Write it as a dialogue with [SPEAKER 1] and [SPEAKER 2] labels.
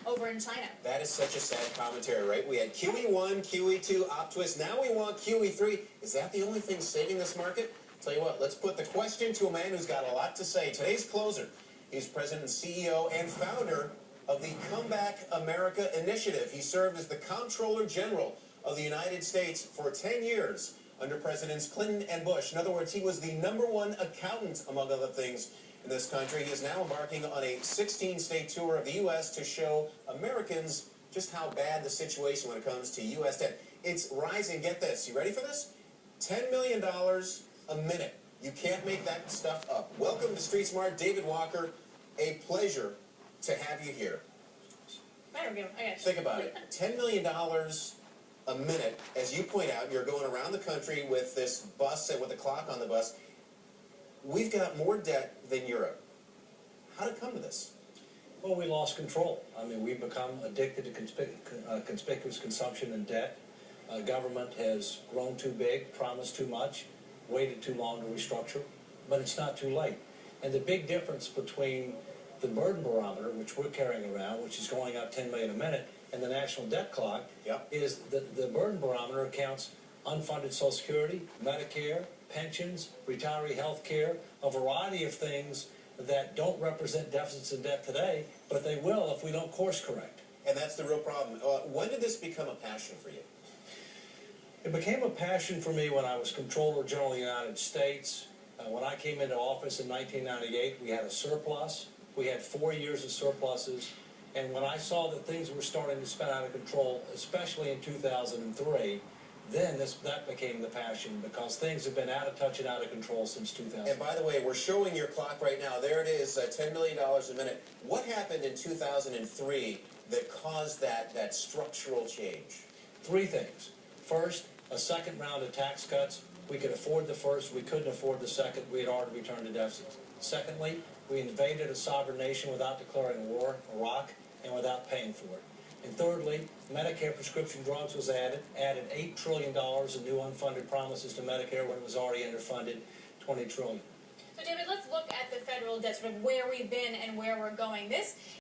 [SPEAKER 1] over in China.
[SPEAKER 2] That is such a sad commentary, right? We had QE1, QE2, OpTwist, now we want QE3. Is that the only thing saving this market? Tell you what, let's put the question to a man who's got a lot to say. Today's closer, he's president and CEO and founder of the Comeback America Initiative. He served as the Comptroller General of the United States for 10 years under Presidents Clinton and Bush. In other words, he was the #1 accountant, among other things, in this country. He is now embarking on a 16-state tour of the U.S. to show Americans just how bad the situation when it comes to U.S. debt. It's rising. Get this. You ready for this? $10 million a minute. You can't make that stuff up. Welcome to Street Smart, David Walker. A pleasure to have you here.
[SPEAKER 1] There we go.
[SPEAKER 2] Think about it. $10 million a minute. As you point out, you're going around the country with this bus and with a clock on the bus. We've got more debt than Europe. How did it come to this?
[SPEAKER 3] Well, we lost control. I mean, we've become addicted to conspicuous consumption and debt. Government has grown too big, promised too much, waited too long to restructure, but it's not too late. And the big difference between the burden barometer, which we're carrying around, which is going up 10 million a minute, and the national debt clock, is the burden barometer counts unfunded Social Security, Medicare, pensions, retiree health care, a variety of things that don't represent deficits and debt today, but they will if we don't course correct.
[SPEAKER 2] And that's the real problem. When did this become a passion for you?
[SPEAKER 3] It became a passion for me when I was Comptroller General of the United States. When I came into office in 1998, we had a surplus. We had 4 years of surpluses. And when I saw that things were starting to spin out of control, especially in 2003, then that became the passion, because things have been out of touch and out of control since 2000.
[SPEAKER 2] And by the way, we're showing your clock right now. There it is, $10 million a minute. What happened in 2003 that caused that structural change? 3
[SPEAKER 3] things. First, a second round of tax cuts. We could afford the first, we couldn't afford the second. We had already returned to deficits. Secondly, we invaded a sovereign nation without declaring war, Iraq, and without paying for it. And thirdly, Medicare prescription drugs was added $8 trillion in new unfunded promises to Medicare when it was already underfunded, $20 trillion.
[SPEAKER 1] So, David, let's look at the federal debt, sort of where we've been and where we're going. This